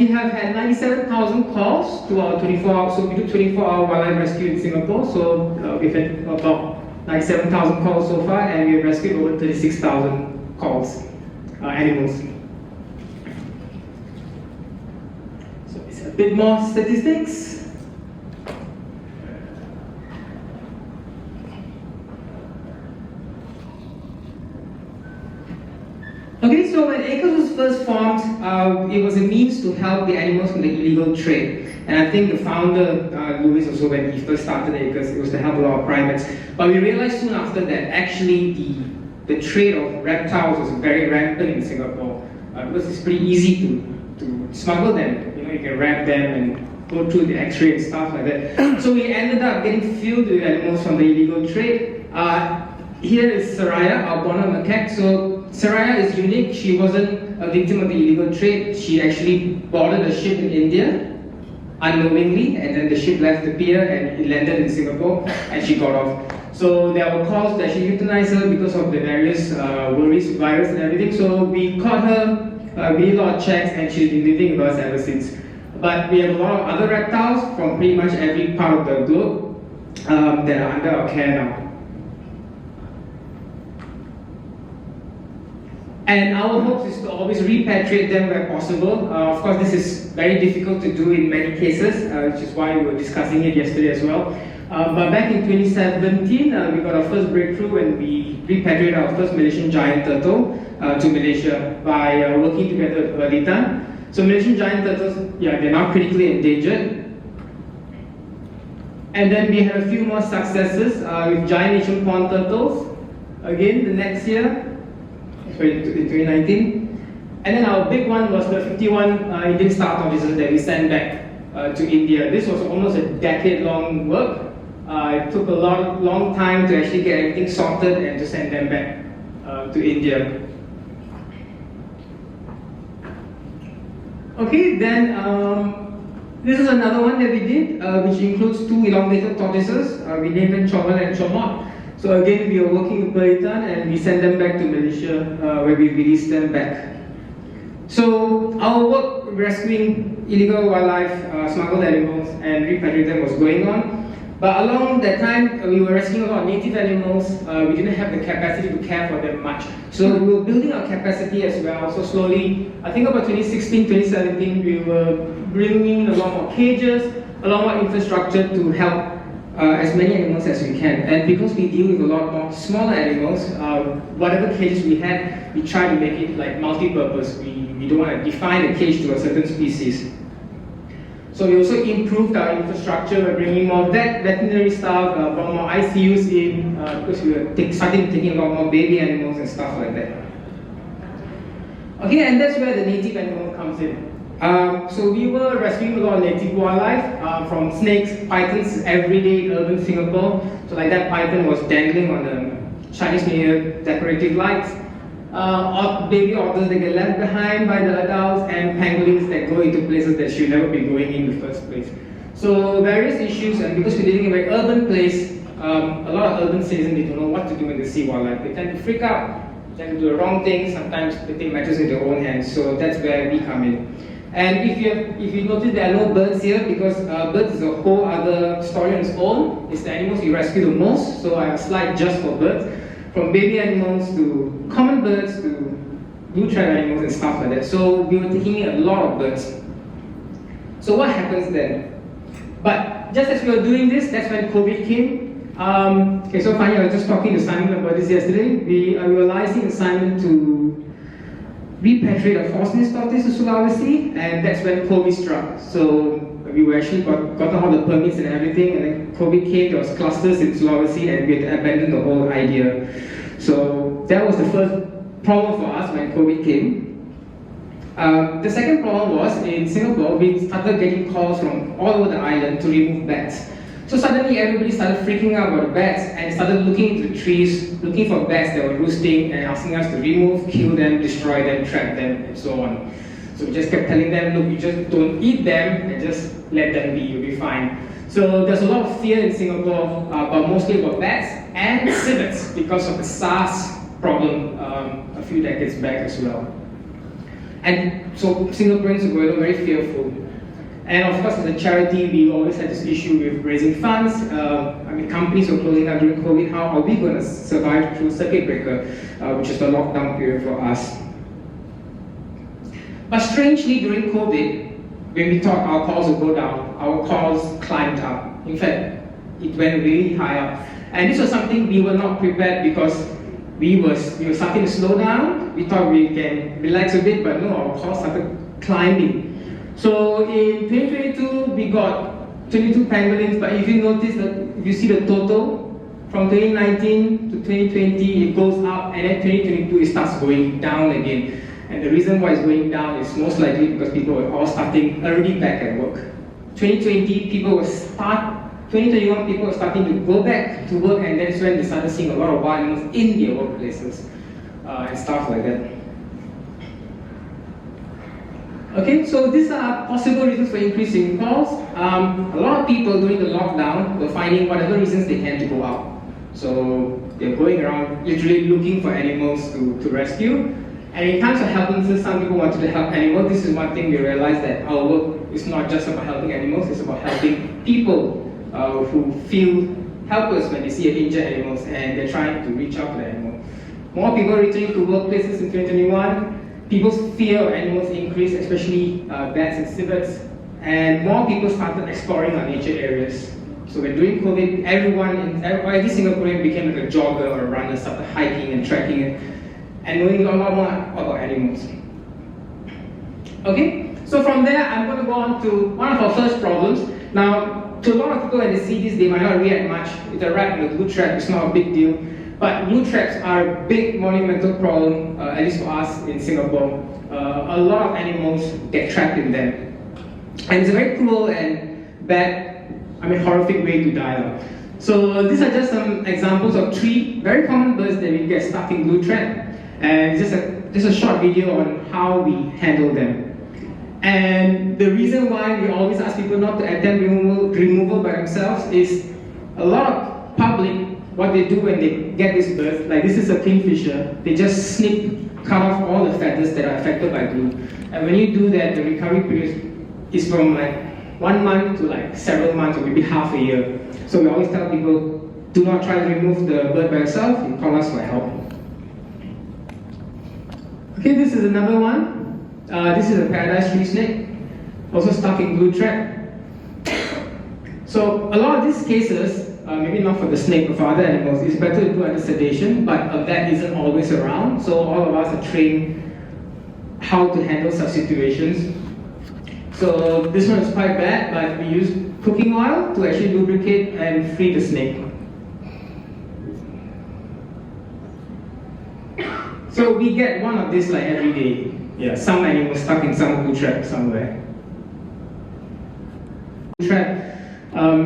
We have had 97,000 calls to our 24-hour, so we do 24-hour wildlife rescue in Singapore. So we've had about 97,000 calls so far, and we have rescued over 36,000 calls, animals. So it's a bit more statistics. Okay, so when ACRES was first formed, it was a means to help the animals from the illegal trade. And I think the founder, Lewis, also when he first started ACRES, it was to help a lot of primates. But we realized soon after that actually the trade of reptiles was very rampant in Singapore. Because it's pretty easy to smuggle them. You know, you can wrap them and go through the x-ray and stuff like that. So we ended up getting filled with animals from the illegal trade. Here is Saraya, our Bonner macaque. So Saraya is unique. She wasn't a victim of the illegal trade. She actually boarded a ship in India unknowingly, and then the ship left the pier and it landed in Singapore, and she got off. So there were calls to actually euthanize her because of the various worries with virus and everything. So we caught her, we did a lot of checks, and she's been living with us ever since. But we have a lot of other reptiles from pretty much every part of the globe that are under our care now. And our hope is to always repatriate them where possible. Of course, this is very difficult to do in many cases, which is why we were discussing it yesterday as well. But back in 2017, we got our first breakthrough when we repatriated our first Malaysian giant turtle to Malaysia by working together with REHABILITATION. So Malaysian giant turtles, yeah, they're now critically endangered. And then we had a few more successes with giant Asian pond turtles. Again, the next year, in 2019. And then our big one was the 51 Indian star tortoises that we sent back to India. This was almost a decade-long work. It took a long time to actually get everything sorted and to send them back to India. Okay, then this is another one that we did, which includes 2 elongated tortoises. We named them Chomal and Chomot. So again, we are working with REHABILITATION and we send them back to Malaysia where we release them back. So our work rescuing illegal wildlife, smuggled animals and repatriating them was going on. But along that time, we were rescuing a lot of native animals. We didn't have the capacity to care for them much. So we were building our capacity as well. So slowly, I think about 2016, 2017, we were bringing a lot more cages, a lot more infrastructure to help as many animals as we can. And because we deal with a lot more smaller animals, whatever cages we had, we try to make it like multi-purpose. We don't want to define a cage to a certain species. So we also improved our infrastructure. We're bringing more veterinary staff, brought more ICUs in, because we were starting taking a lot more baby animals and stuff like that. Okay, and that's where the native animal comes in. So we were rescuing a lot of native wildlife, from snakes, pythons, everyday in urban Singapore. So like that python was dangling on the Chinese New Year decorative lights. Baby otters that get left behind by the adults, and pangolins that go into places that should never be going in the first place. So various issues, and because we're living in a very urban place, a lot of urban citizens, they don't know what to do when they see wildlife. They tend to freak out, they tend to do the wrong things, sometimes they take matters in their own hands. So that's where we come in. And if you notice, there are no birds here because birds is a whole other story on its own. It's the animals we rescue the most, so I have a slide just for birds. From baby animals to common birds to blue-thread animals and stuff like that. So we were taking in a lot of birds. So what happens then? But just as we were doing this, that's when COVID came. Okay, so funny, I was just talking to Simon about this yesterday. We were licensing Simon to repatriate a Fosnis tortoise to Sulawesi, and that's when COVID struck. So we were actually got all the permits and everything, and then COVID came, there was clusters in Sulawesi, and we had abandoned the whole idea. So that was the first problem for us when COVID came. The second problem was, in Singapore, we started getting calls from all over the island to remove bats. So suddenly everybody started freaking out about the bats and started looking into the trees, looking for bats that were roosting and asking us to remove, kill them, destroy them, trap them, and so on. So we just kept telling them, look, you just don't eat them and just let them be, you'll be fine. So there's a lot of fear in Singapore, but mostly about bats and civets because of the SARS problem a few decades back as well. And so Singaporeans were very fearful. And of course, as a charity, we always had this issue with raising funds. Companies were closing down during COVID. How are we going to survive through circuit breaker, which is the lockdown period for us? But strangely, during COVID, when we thought our calls would go down, our calls climbed up. In fact, it went really high up. And this was something we were not prepared because we were starting to slow down. We thought we can relax a bit, but no, our calls started climbing. So in 2022, we got 22 pangolins, but if you notice that, if you see the total, from 2019 to 2020, it goes up, and then 2022, it starts going down again. And the reason why it's going down is most likely because people were all already back at work. 2021, people were starting to go back to work, and that's when they started seeing a lot of wild animals in their workplaces and stuff like that. Okay, so these are possible reasons for increasing calls. A lot of people during the lockdown were finding whatever reasons they can to go out. So they're going around literally looking for animals to rescue. And in times of helplessness, some people wanted to help animals. This is one thing we realized, that our work is not just about helping animals, it's about helping people who feel helpless when they see injured animals and they're trying to reach out to the animal. More people returning to workplaces in 2021. People's fear of animals increased, especially bats and civets, and more people started exploring our nature areas. So when during COVID, every Singaporean became like a jogger or a runner, started hiking and trekking and knowing a lot more about animals. Okay, so from there, I'm going to go on to one of our first problems. Now, to a lot of people when they see this, they might not react much. With a rat in a glue trap, it's not a big deal. But glue traps are a big monumental problem, at least for us in Singapore. A lot of animals get trapped in them. And it's a very cruel and bad, horrific way to die. So these are just some examples of 3 very common birds that we get stuck in glue trap. And just a short video on how we handle them. And the reason why we always ask people not to attempt removal by themselves is a lot of public, what they do when they get this bird, like this is a kingfisher, they just cut off all the feathers that are affected by glue. And when you do that, the recovery period is from like 1 month to like several months or maybe half a year. So we always tell people, do not try to remove the bird by yourself, you call us for help. Okay, this is another one. This is a paradise tree snake, also stuck in glue trap. So a lot of these cases, maybe not for the snake but for other animals, it's better to do under sedation, but a vet isn't always around, so all of us are trained how to handle such situations. So this one is quite bad, but we use cooking oil to actually lubricate and free the snake. So we get one of these like every day. Yeah, some animal stuck in some glue trap somewhere.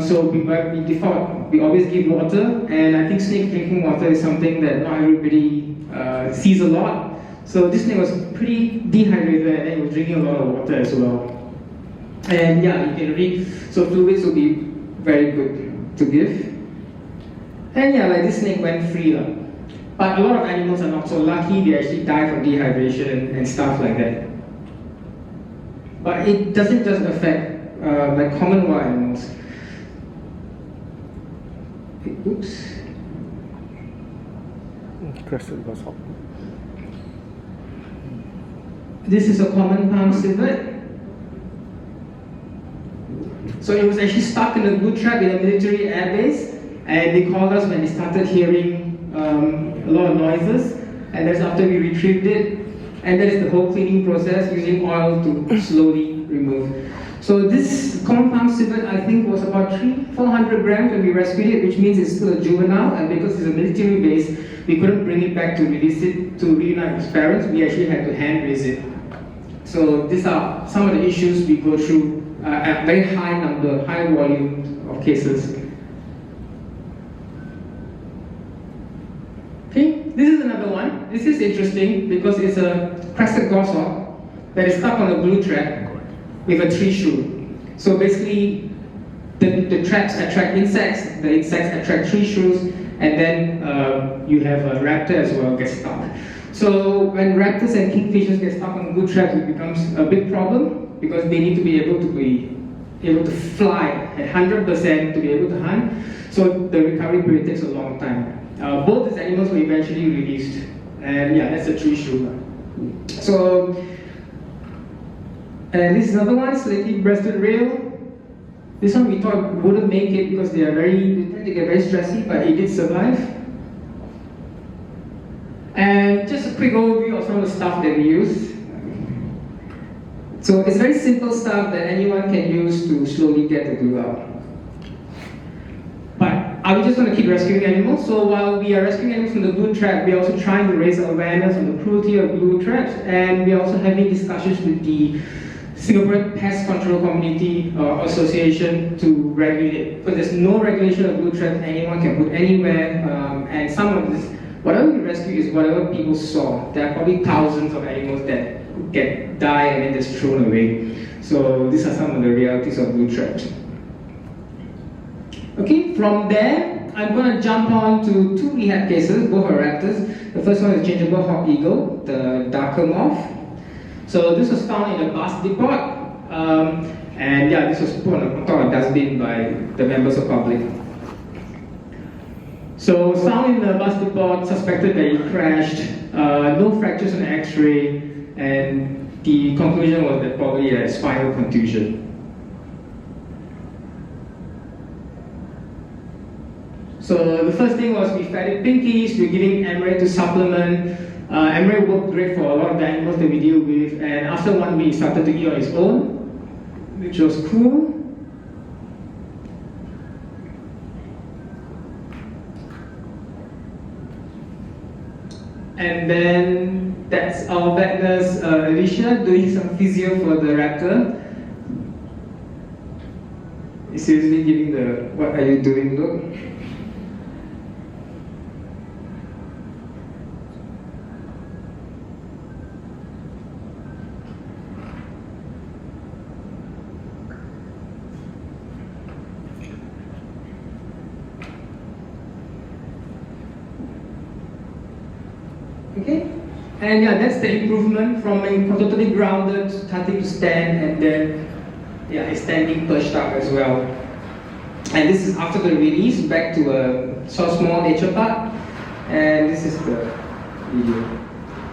So by default, we always give water, and I think snake drinking water is something that not everybody sees a lot. So this snake was pretty dehydrated and he was drinking a lot of water as well. And yeah, you can read, so fluids will be very good to give. And yeah, like this snake went free. But a lot of animals are not so lucky, they actually die from dehydration and stuff like that. But it doesn't just affect like common wild animals. Oops. This is a common palm civet. So it was actually stuck in a glue trap in a military airbase, and they called us when they started hearing a lot of noises, and that's after we retrieved it, and that is the whole cleaning process using oil to slowly remove. So this common palm civet, I think, was about 400 grams when we rescued it, which means it's still a juvenile, and because it's a military base, we couldn't bring it back to release it to reunite its parents. We actually had to hand raise it. So these are some of the issues we go through at very high volume of cases. Okay, this is another one. This is interesting because it's a crested goshawk that is stuck on a glue trap with a tree shrew. So basically, the traps attract insects, the insects attract tree shrews, and then you have a raptor as well get stuck. So when raptors and kingfishers get stuck on good traps, it becomes a big problem because they need to be able to fly at 100% to be able to hunt. So the recovery period takes a long time. Both these animals were eventually released, and yeah, that's a true issue. So, and this is another one, slaty-breasted rail. This one we thought wouldn't make it because they tend to get very stressy, but it did survive. And just a quick overview of some of the stuff that we use. So it's very simple stuff that anyone can use to slowly get the glue out. But are we just going to keep rescuing animals? So while we are rescuing animals from the glue trap, we're also trying to raise awareness on the cruelty of glue traps, and we're also having discussions with the Singaporean Pest Control Community Association to regulate. But there's no regulation of glue traps anyone can put anywhere, and some of this, whatever we rescue is whatever people saw. There are probably thousands of animals that die and then just thrown away. So these are some of the realities of glue traps. Okay, from there, I'm going to jump on to two rehab cases, both are raptors. The first one is changeable hawk eagle, the darker moth. So this was found in a bus depot, and yeah, this was put on top of a dustbin by the members of public. So found in the bus depot, suspected that it crashed, no fractures on X-ray, and the conclusion was that probably a spinal contusion. So the first thing was we fed it pinkies, we're giving Emery to supplement. Emery worked great for a lot of the animals that we deal with, and after 1 week he started to eat on his own, which was cool. And then that's our vet nurse Alicia doing some physio for the raptor. Seriously giving the "what are you doing" look. Okay, and yeah, that's the improvement from being totally grounded, starting to stand, and then yeah, standing perched up as well. And this is after the release back to a small nature park, and this is the video.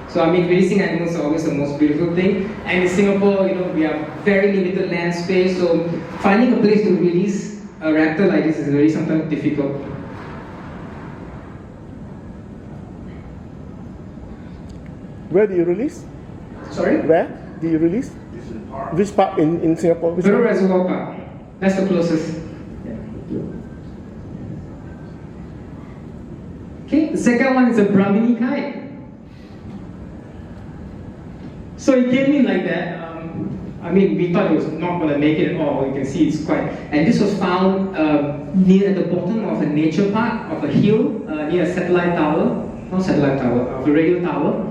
So I mean, releasing animals is always the most beautiful thing. And in Singapore, you know, we have very limited land space, so finding a place to release a raptor like this is really sometimes difficult. Where do you release? Sorry? Where do you release? Which park in Singapore? Which Bedok Reservoir Park. That's the closest. Yeah. Okay, the second one is a Brahmini kite. So it came in like that. I mean, we thought it was not going to make it at all. You can see it's quite. And this was found near at the bottom of a nature park, of a hill, near a satellite tower. Not satellite tower, of a radio tower.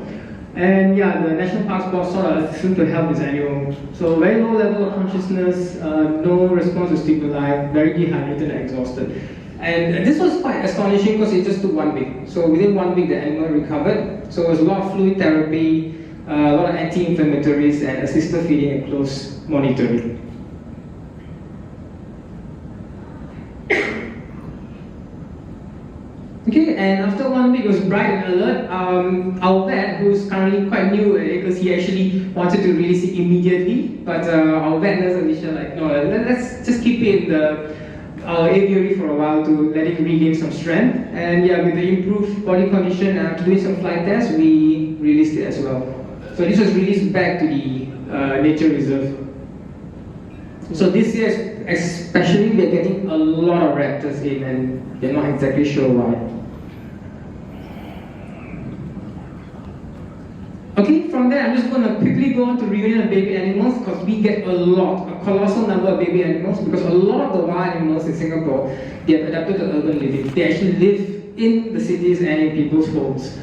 And yeah, the National Parks Board sort of assumed to help this animal. So very low level of consciousness, no response to stimuli, very dehydrated and exhausted. And this was quite astonishing because it just took 1 week. So within 1 week, the animal recovered. So it was a lot of fluid therapy, a lot of anti-inflammatories, and assisted feeding and close monitoring. Okay, and after 1 week, it was bright and alert. Our vet, who's currently quite new at it, because he actually wanted to release it immediately, but our vet nurse Alicia like, no, let's just keep it in our aviary for a while to let it regain some strength. And yeah, with the improved body condition and after doing some flight tests, we released it as well. So this was released back to the nature reserve. So this year, especially, we're getting a lot of raptors in, and we're not exactly sure why. Okay, from there, I'm just going to quickly go on to reunion of baby animals because we get a colossal number of baby animals because a lot of the wild animals in Singapore, they have adapted to urban living. They actually live in the cities and in people's homes.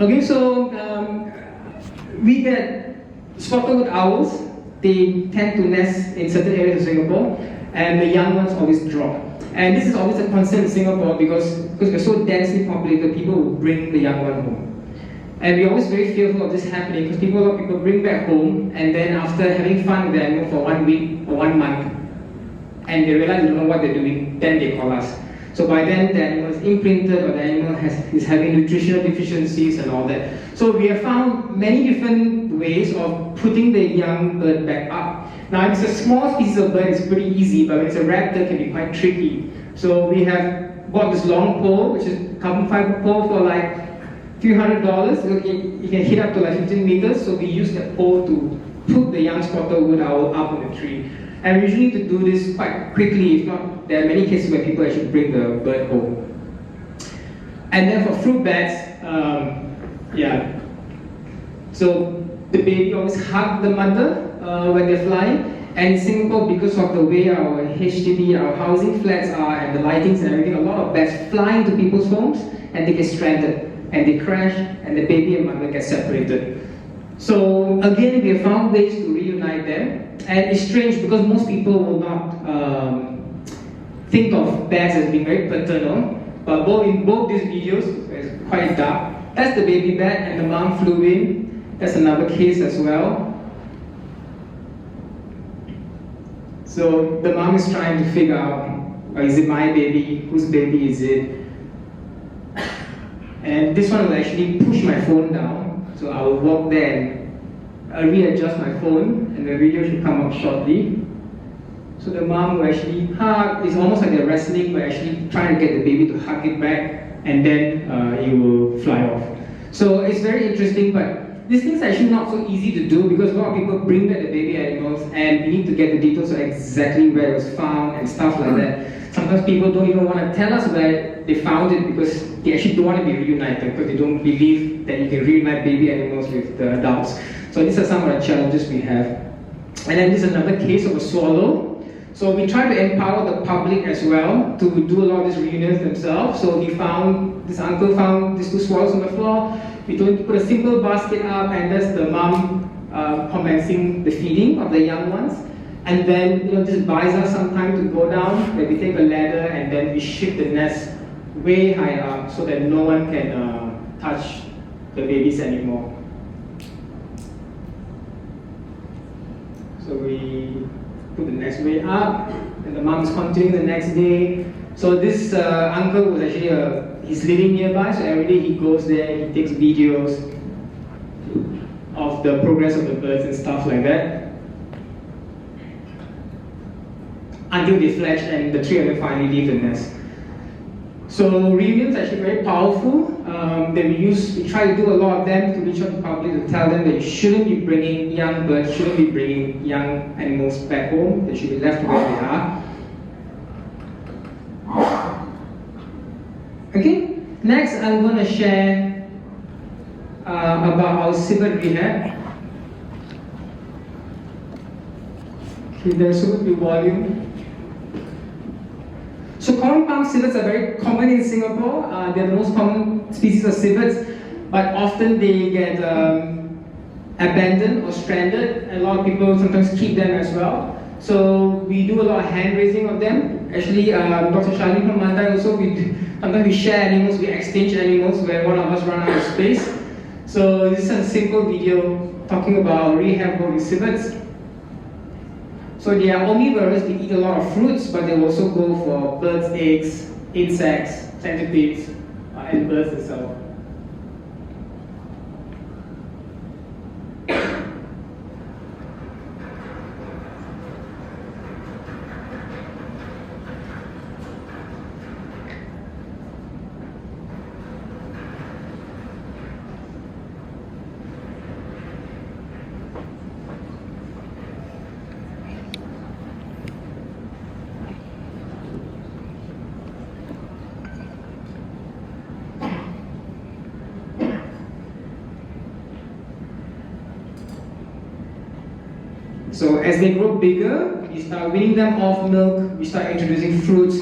Okay, so we get spotted owls. They tend to nest in certain areas of Singapore, and the young ones always drop. And this is always a concern in Singapore because we're so densely populated, people will bring the young one home. And we're always very fearful of this happening because a lot of people bring back home and then after having fun with the animal for 1 week or 1 month, and they realize they don't know what they're doing, then they call us. So by then the animal is imprinted or the animal is having nutritional deficiencies and all that. So we have found many different ways of putting the young bird back up. Now if it's a small species of bird, it's pretty easy, but when it's a raptor, it can be quite tricky. So we have bought this long pole, which is a carbon fiber pole for like a few $100s. You can hit up to like 15 meters, so we use that pole to put the young spotted wood owl up on the tree. And we usually need to do this quite quickly, if not, there are many cases where people actually bring the bird home. And then for fruit bats, so the baby always hug the mother when they're flying. And in Singapore, because of the way our HDB, our housing flats are, and the lightings and everything, a lot of bats fly into people's homes and they get stranded. And they crash, and the baby and mother get separated. So again, we have found ways to reunite them. And it's strange because most people will not think of bats as being very paternal, but in both these videos, it's quite dark. That's the baby bat and the mom flew in. That's another case as well. So the mom is trying to figure out, is it my baby? Whose baby is it? And this one will actually push my phone down. So I will walk there and readjust my phone, and the video should come up shortly. So the mom will actually hug. It's almost like they're wrestling, but actually trying to get the baby to hug it back, and then it will fly off. So it's very interesting, but these things are actually not so easy to do because a lot of people bring back the baby animals, and we need to get the details of exactly where it was found and stuff like that. Sometimes people don't even want to tell us where they found it because they actually don't want to be reunited because they don't believe that you can reunite baby animals with the adults. So these are some of the challenges we have. And then this is another case of a swallow. So we try to empower the public as well to do a lot of these reunions themselves. So this uncle found these 2 swallows on the floor. We told him to put a simple basket up, and that's the mom commencing the feeding of the young ones. And then this buys us some time to go down, where we take a ladder and then we shift the nest way high up so that no one can touch the babies anymore. So we put the nest way up, and the mom is continuing the next day. So this uncle was actually, he's living nearby, so every day he goes there, he takes videos of the progress of the birds and stuff like that, until they fledge and the 3 of them finally leave the nest. So reunions are actually very powerful. We try to do a lot of them to reach out to the public to tell them that you shouldn't be bringing young birds, shouldn't be bringing young animals back home. They should be left where they are. Okay, next I'm going to share about our civet rehab. Okay, there's supposed to be volume. So common palm civets are very common in Singapore. They're the most common species of civets, but often they get abandoned or stranded, and a lot of people sometimes keep them as well. So we do a lot of hand raising of them. Actually, Dr. Charlene from Mandai also, sometimes we share animals, we exchange animals where one of us run out of space. So this is a simple video talking about rehab of civets. So they are omnivorous, they eat a lot of fruits, but they also go for birds' eggs, insects, centipedes, and birds themselves. So as they grow bigger, we start weaning them off milk, we start introducing fruits,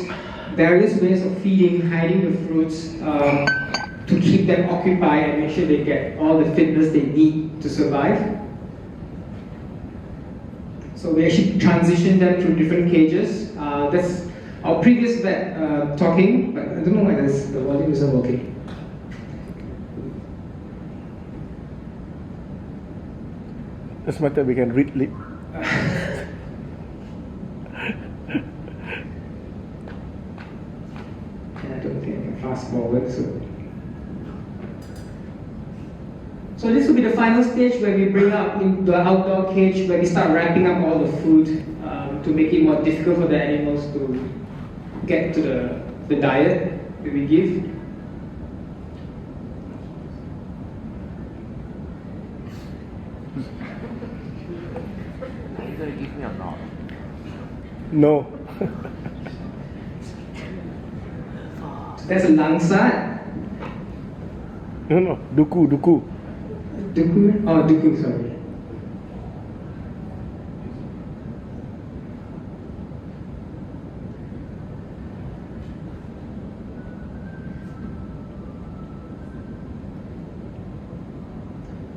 various ways of feeding, hiding the fruits to keep them occupied and make sure they get all the fitness they need to survive. So we actually transition them through different cages. That's our previous vet talking, but I don't know why the volume isn't working. Doesn't matter, we can read lip. I don't think I can fast forward. So this will be the final stage where we bring up in the outdoor cage, where we start wrapping up all the food to make it more difficult for the animals to get to the diet that we give. Are you going to give me or not? No. That's a langsat. No, duku. Duku? Oh, duku, sorry.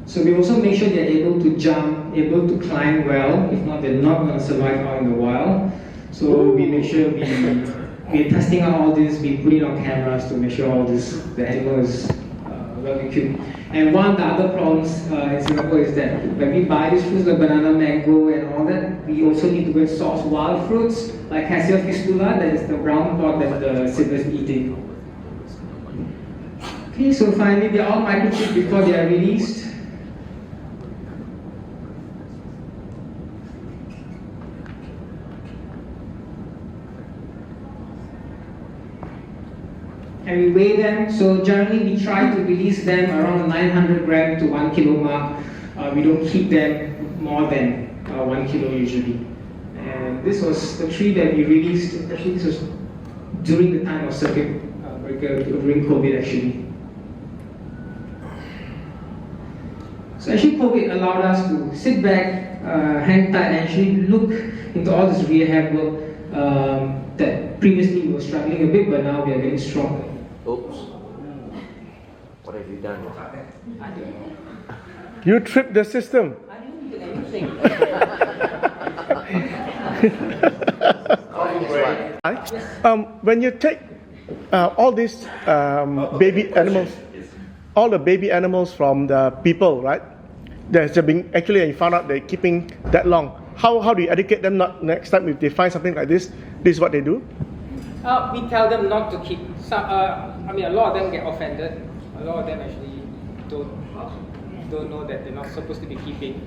So we also make sure they're able to jump, able to climb well. If not, they're not going to survive out in the wild. So we make sure we're testing out all this, we put it on cameras to make sure all this, the animal is well equipped. And one of the other problems in Singapore is that when we buy these fruits like banana, mango and all that, we also need to go and source wild fruits like Cassia fistula, that is the brown pod that the zebra is eating. Okay, so finally they're all microchipped before they are released. And we weigh them, so generally we try to release them around the 900 gram to 1 kilo mark. We don't keep them more than 1 kilo usually. And this was the tree that we released, actually this was during the time of circuit breaker, during COVID actually. So actually COVID allowed us to sit back, hang tight and actually look into all this rehab work that previously we were struggling a bit, but now we are getting stronger. Oops. What have you done? I don't know. You tripped the system. I didn't do anything. When you take all these baby animals, all the baby animals from the people, right? There's been actually, you found out they're keeping that long. How do you educate them? Not next time if they find something like this is what they do. We tell them not to keep. A lot of them get offended. A lot of them actually don't know that they're not supposed to be keeping.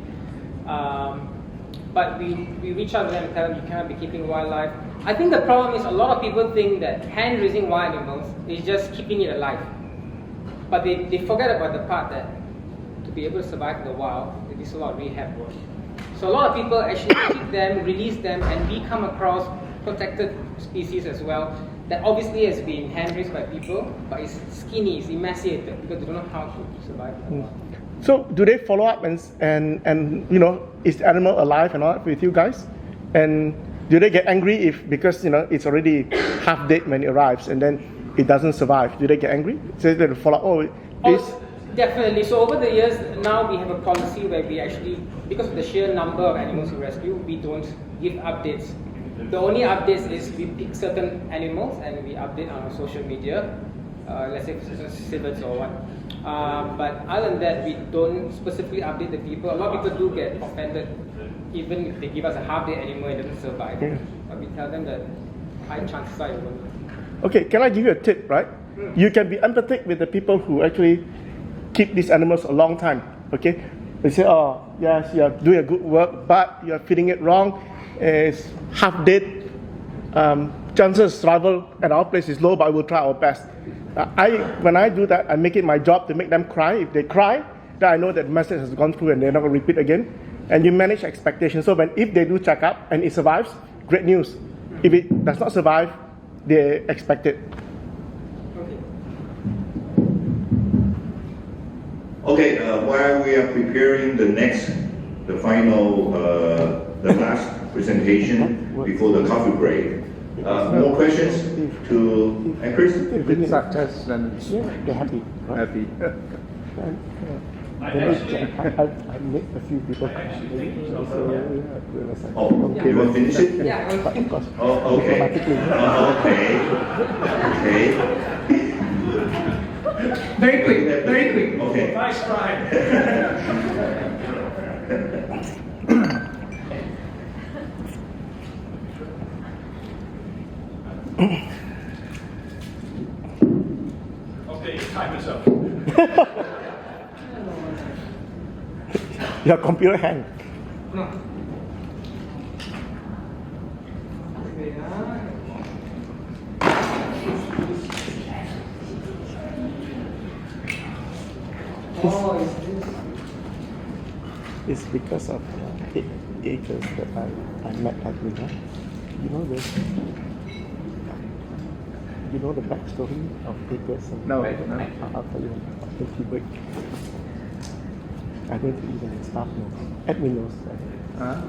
But we reach out to them and tell them you cannot be keeping wildlife. I think the problem is a lot of people think that hand raising wild animals is just keeping it alive. But they forget about the part that to be able to survive in the wild, it is a lot of rehab work. So a lot of people actually keep them, release them, and we come across protected species as well that obviously has been hand raised by people, but it's skinny, it's emaciated because they don't know how to survive in the wild. So do they follow up and is the animal alive and all that with you guys? And do they get angry if because it's already half dead when it arrives and then it doesn't survive? Do they get angry? So they follow up. Definitely. So over the years, now we have a policy where we actually, because of the sheer number of animals we rescue, we don't give updates. The only updates is we pick certain animals and we update on our social media, let's say civets or what. But other than that, we don't specifically update the people. A lot of people do get offended, even if they give us a half-dead animal, it doesn't survive. Yeah. But we tell them that high chances are it won't. Okay, can I give you a tip, right? You can be empathic with the people who actually keep these animals a long time, okay? They say, oh, yes, you're doing a good work, but you're feeding it wrong. It's half dead. Chances of survival at our place is low, but we'll try our best. When I do that, I make it my job to make them cry. If they cry, then I know that the message has gone through and they're not going to repeat again. And you manage expectations. So if they do check up and it survives, great news. If it does not survive, they expect it. Okay, while we are preparing the final, the last presentation before the coffee break, more questions to Chris? Success and They're happy. happy. I met a few people. Oh, you want to finish it? Yeah. But of course, Oh, okay. diplomatically. Okay. Very quick, very quick. Okay. Nice try. Okay, your time is up. Your computer hang. No. Oh, is this? It's because of 8 acres that I met Avani. Huh? You know the backstory of acres? No. I'll tell you after tea break. I'm going to even staff knows. Admin knows. Huh?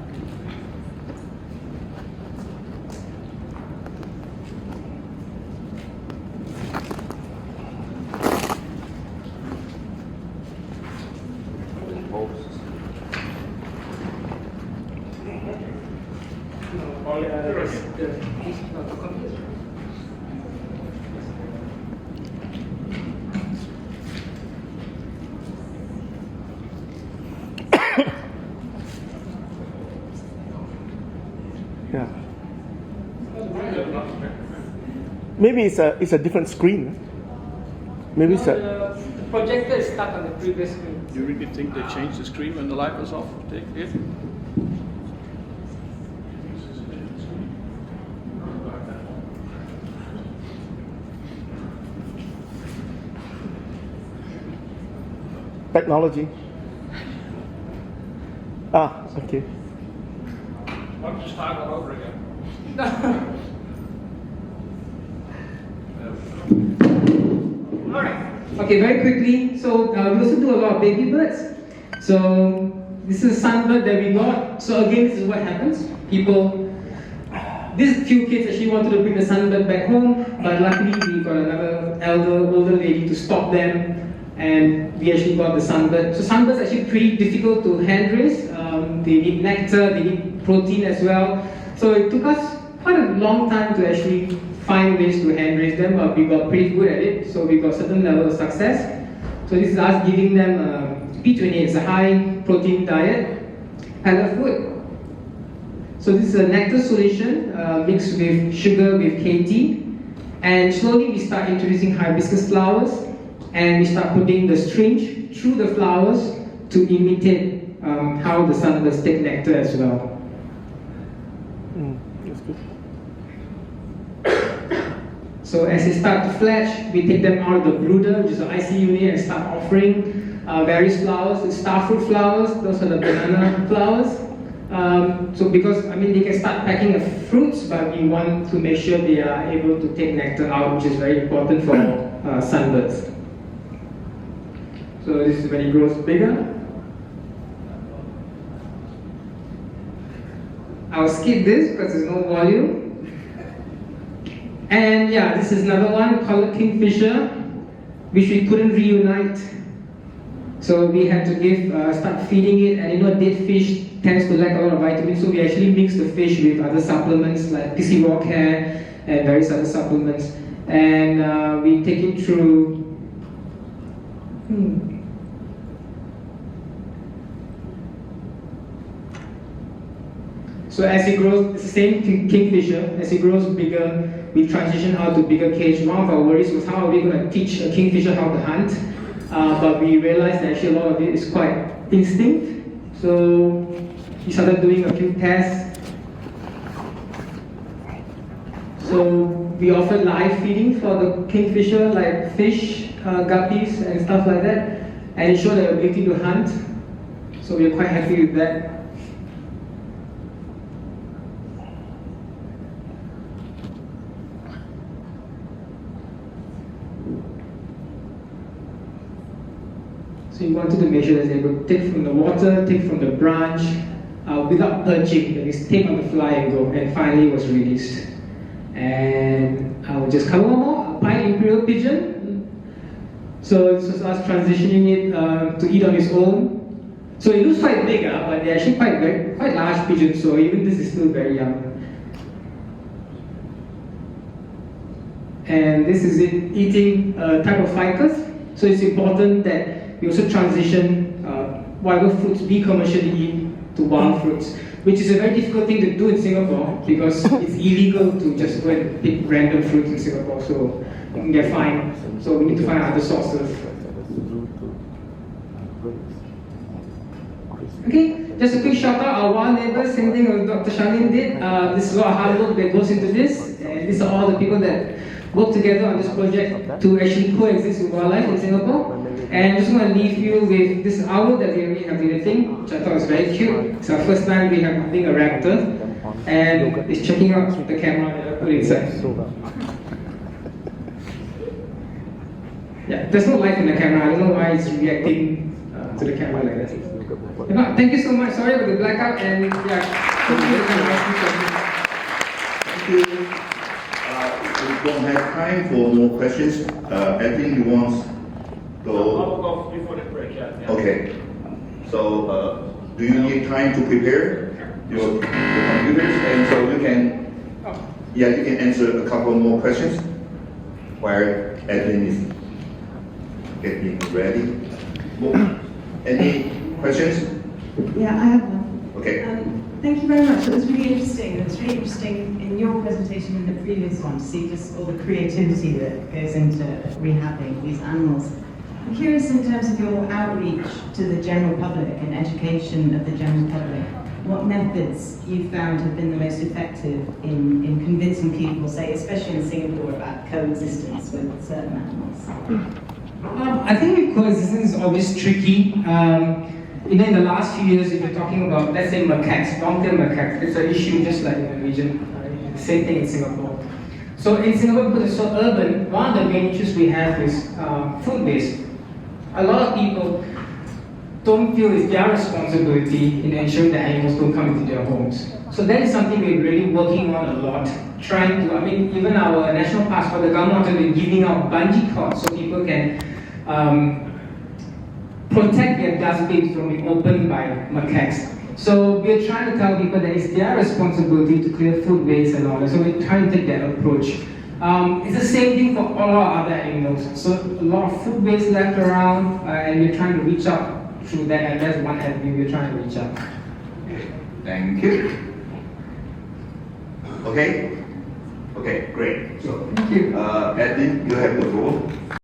Yeah. Maybe it's a different screen. Maybe it's a. The projector is stuck on the previous screen. You really think they changed the screen when the light was off? Take it. Technology. Ah, okay. Why don't you start all over again? Alright. Okay, very quickly. So we also do a lot of baby birds. So this is a sunbird that we got. So again, this is what happens. These few kids actually wanted to bring the sunbird back home, but luckily we got another older lady to stop them, and we actually got the sunbird. So sunbirds are actually pretty difficult to hand raise. They need nectar, they need protein as well. So it took us quite a long time to actually find ways to hand raise them, but we got pretty good at it. So we got a certain level of success. So this is us giving them P28, it's a high protein diet, pellet food. So this is a nectar solution mixed with sugar with KT, and slowly we start introducing hibiscus flowers, and we start putting the syringe through the flowers to imitate how the sunbirds take nectar as well. That's good. So as they start to fledge, we take them out of the brooder, which is the IC unit, and start offering various flowers. The starfruit flowers, those are the banana flowers. So because, they can start packing the fruits, but we want to make sure they are able to take nectar out, which is very important for sunbirds. So this is when it grows bigger. I'll skip this because there's no volume. And yeah, this is another one called Kingfisher, which we couldn't reunite. So we had to start feeding it, and dead fish tends to lack a lot of vitamins, so we actually mix the fish with other supplements like PC raw care and various other supplements. And we take it through So as it grows, it's the same kingfisher. As it grows bigger, we transition out to bigger cage. One of our worries was how are we going to teach a kingfisher how to hunt? But we realized that actually a lot of it is quite instinct. So we started doing a few tests. So we offered live feeding for the kingfisher, like fish, guppies, and stuff like that. And it showed their ability to hunt. So we are quite happy with that. So we wanted to make sure that they would take from the water, take from the branch, without perching. That is, take on the fly and go. And finally it was released. And I will just cover one more. A pine imperial pigeon. So this was us transitioning it to eat on its own. So it looks quite big, but they're actually quite large pigeons, so even this is still very young. And this is it eating a type of ficus. So it's important that we also transition whatever fruits we commercially eat to wild fruits, which is a very difficult thing to do in Singapore because it's illegal to just go and pick random fruits in Singapore, so you can get fined. So we need to find other sources. Okay, just a quick shout out our wild neighbors, same thing as Dr. Shalin did. This is a lot of hard work that goes into this, and these are all the people that work together on this project to actually coexist with wildlife in Singapore. And I'm just going to leave you with this owl that we're rehabilitating, which I thought was very cute. It's our first time rehabilitating a raptor, and it's checking out the camera that I put inside. Yeah, there's no light in the camera. I don't know why it's reacting to the camera like that. Thank you so much. Sorry for the blackout, and yeah, Thank you. We don't have time for more questions. I think you want to go. I'll go before the break, yeah. Okay. So, do you need time to prepare your computers? And so you can, you can answer a couple more questions while Edwin is getting ready. Any questions? Yeah, I have one. Okay. Thank you very much. It was really interesting. It was really interesting in your presentation and the previous one to see just all the creativity that goes into rehabbing these animals. I'm curious in terms of your outreach to the general public and education of the general public, what methods you found have been the most effective in convincing people, say, especially in Singapore, about coexistence with certain animals? I think coexistence is always tricky. In the last few years, if you're talking about, let's say, macaques, long-tail macaques, it's an issue just like in the region. Same thing in Singapore. So in Singapore, because it's so urban, one of the main issues we have is food waste. A lot of people don't feel it's their responsibility in ensuring that animals don't come into their homes. So that is something we're really working on a lot. Trying to, even our national parks, for the government are giving out bungee cords so people can protect their dustbins from being opened by macaques. So we're trying to tell people that it's their responsibility to clear food waste and all that. So we're trying to take that approach. It's the same thing for all our other animals. So a lot of food waste left around, and we're trying to reach out through that, and that's one avenue we're trying to reach out. Thank you. Okay? Okay, great. So, Thank you. Edwin, you have the floor.